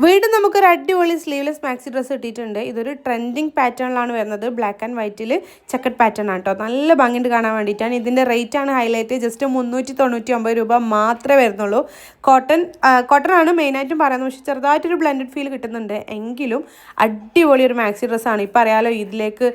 വീണ്ടും നമുക്കൊരു അടിപൊളി സ്ലീവ്ലെസ് മാക്സി ഡ്രസ്സ് കിട്ടിയിട്ടുണ്ട്. ഇതൊരു ട്രെൻഡിങ് പാറ്റേണിലാണ് വരുന്നത്. ബ്ലാക്ക് ആൻഡ് വൈറ്റിൽ ചെക്കഡ് പാറ്റേൺ ആണ് കേട്ടോ. നല്ല ഭംഗിയുണ്ട് കാണാൻ വേണ്ടിയിട്ടാണ്. ഇതിൻ്റെ റേറ്റ് ആണ് ഹൈലൈറ്റ്. ജസ്റ്റ് 399 രൂപ മാത്രമേ വരുന്നുള്ളൂ. കോട്ടൺ ആണ് മെയിനായിട്ടും പറയുന്നത്. പക്ഷേ ചെറുതായിട്ടൊരു ബ്ലെൻഡഡ് ഫീൽ കിട്ടുന്നുണ്ട്. എങ്കിലും അടിപൊളി ഒരു മാക്സി ഡ്രസ്സാണ്. ഇപ്പോൾ അറിയാലോ ഇതിലേക്ക്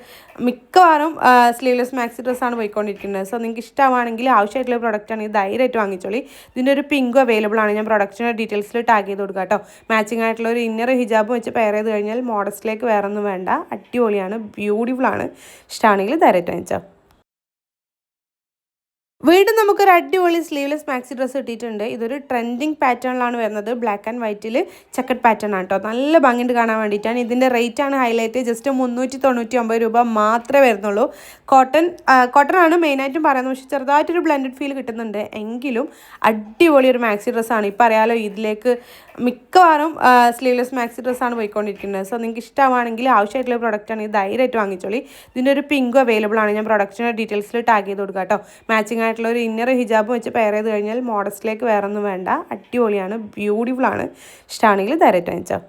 മിക്കവാറും സ്ലീവ്ലെസ് മാക്സി ഡ്രസ്സാണ് പോയിക്കൊണ്ടിരിക്കുന്നത്. സോ നിങ്ങൾക്ക് ഇഷ്ടമാണെങ്കിൽ ആവശ്യമായിട്ടുള്ള പ്രൊഡക്റ്റാണ് ഇത് ധൈര്യമായിട്ട് വാങ്ങിച്ചോളി. ഇതിൻ്റെ ഒരു പിങ്കും അവൈലബിൾ ആണ്. ഞാൻ പ്രൊഡക്റ്റിൻ്റെ ഡീറ്റെയിൽസിൽ ടാഗ് ചെയ്ത് കൊടുക്കാം കേട്ടോ. മാച്ചിങ് ആയിട്ടുള്ള ഒരു ഇന്നർ ഹിജാബ് വെച്ച് പെയർ ചെയ്ത് കഴിഞ്ഞാൽ മോഡസ്റ്റിലേക്ക് വേറെ ഒന്നും വേണ്ട. അടിപൊളിയാണ്, ബ്യൂട്ടിഫുൾ ആണ്. ഇഷ്ടമാണെങ്കിൽ ധൈര്യമായിട്ട് വാങ്ങിച്ചോ. വീണ്ടും നമുക്കൊരു അടിപൊളി സ്ലീവ്ലെസ് മാക്സി ഡ്രസ്സ് കിട്ടിയിട്ടുണ്ട്. ഇതൊരു ട്രെൻഡിങ് പാറ്റേണിലാണ് വരുന്നത്. ബ്ലാക്ക് ആൻഡ് വൈറ്റിൽ ചെക്കഡ് പാറ്റേൺ ആണ് കേട്ടോ. നല്ല ഭംഗിയുണ്ട് കാണാൻ വേണ്ടിയിട്ടാണ്. ഇതിൻ്റെ റേറ്റ് ആണ് ഹൈലൈറ്റ്. ജസ്റ്റ് 399 രൂപ മാത്രമേ വരുന്നുള്ളൂ. കോട്ടൺ ആണ് മെയിനായിട്ടും പറയുന്നത്. പക്ഷേ ചെറുതായിട്ടൊരു ബ്ലെൻഡഡ് ഫീൽ കിട്ടുന്നുണ്ട്. എങ്കിലും അടിപൊളി ഒരു മാക്സി ഡ്രസ്സാണ്. ഇപ്പോൾ അറിയാലോ ഇതിലേക്ക് മിക്കവാറും സ്ലീവ്ലെസ് മാക്സി ഡ്രസ്സാണ് പോയിക്കൊണ്ടിരിക്കുന്നത്. സോ നിങ്ങൾക്ക് ഇഷ്ടമാണെങ്കിൽ ആവശ്യമായിട്ടുള്ള പ്രൊഡക്റ്റാണ് ഇത് ധൈര്യമായിട്ട് വാങ്ങിച്ചോളി. ഇതിൻ്റെ ഒരു പിങ്കും അവൈലബിൾ ആണ്. ഞാൻ പ്രൊഡക്റ്റിൻ്റെ ഡീറ്റെയിൽസിൽ ടാഗ് ചെയ്ത് കൊടുക്കാം കേട്ടോ. മാച്ചിങ് ആയിട്ടുള്ള ഒരു ഇന്നർ ഹിജാബ് വെച്ച് പെയർ ചെയ്ത് കഴിഞ്ഞാൽ മോഡസ്റ്റിലേക്ക് വേറെ ഒന്നും വേണ്ട. അടിപൊളിയാണ്, ബ്യൂട്ടിഫുൾ ആണ്. ഇഷ്ടമാണെങ്കിൽ ധൈര്യമായിട്ട് വാങ്ങിച്ചോ.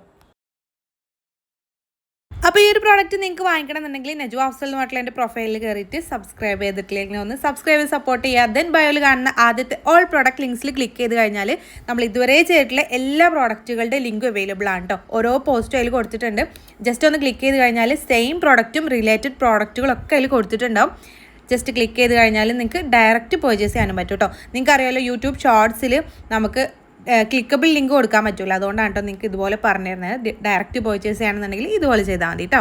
അപ്പോൾ ഈ ഒരു പ്രോഡക്റ്റ് നിങ്ങൾക്ക് വാങ്ങിക്കണമെന്നുണ്ടെങ്കിൽ നജു അഫ്സൽ എന്ന് പറഞ്ഞിട്ടുള്ള എൻ്റെ പ്രൊഫൈലിൽ കയറിയിട്ട് സബ്സ്ക്രൈബ് ചെയ്തിട്ടില്ലെങ്കിൽ ഒന്ന് സബ്സ്ക്രൈബ് ചെയ്ത് സപ്പോർട്ട് ചെയ്യുക. ദെൻ ബയോയിൽ കാണുന്ന ആദ്യത്തെ ഓൾ പ്രോഡക്റ്റ് ലിങ്ക്സിൽ ക്ലിക്ക് ചെയ്ത് കഴിഞ്ഞാൽ നമ്മൾ ഇതുവരെ ചെയ്തിട്ടുള്ള എല്ലാ പ്രോഡക്റ്റുകളുടെ ലിങ്കും അവൈലബിൾ ആണ് കേട്ടോ. ഓരോ പോസ്റ്റും അതിൽ കൊടുത്തിട്ടുണ്ട്. ജസ്റ്റ് ഒന്ന് ക്ലിക്ക് ചെയ്ത് കഴിഞ്ഞാൽ സെയിം പ്രോഡക്റ്റും റിലേറ്റഡ് പ്രോഡക്റ്റുകളൊക്കെ അതിൽ കൊടുത്തിട്ടുണ്ടാവും. ജസ്റ്റ് ക്ലിക്ക് ചെയ്ത് കഴിഞ്ഞാൽ നിങ്ങൾക്ക് ഡയറക്റ്റ് പർച്ചേസ് ചെയ്യാനും പറ്റും കേട്ടോ. നിങ്ങൾക്ക് അറിയാമല്ലോ യൂട്യൂബ് ഷോർട്സിൽ നമുക്ക് ക്ലിക്കബിൾ ലിങ്ക് കൊടുക്കാൻ പറ്റില്ല. അതുകൊണ്ടാണ് കേട്ടോ നിങ്ങൾക്ക് ഇതുപോലെ പറഞ്ഞു തരുന്നത്. ഡയറക്റ്റ് പർച്ചേസ് ചെയ്യണമെന്നുണ്ടെങ്കിൽ ഇതുപോലെ ചെയ്താൽ മതി കേട്ടോ.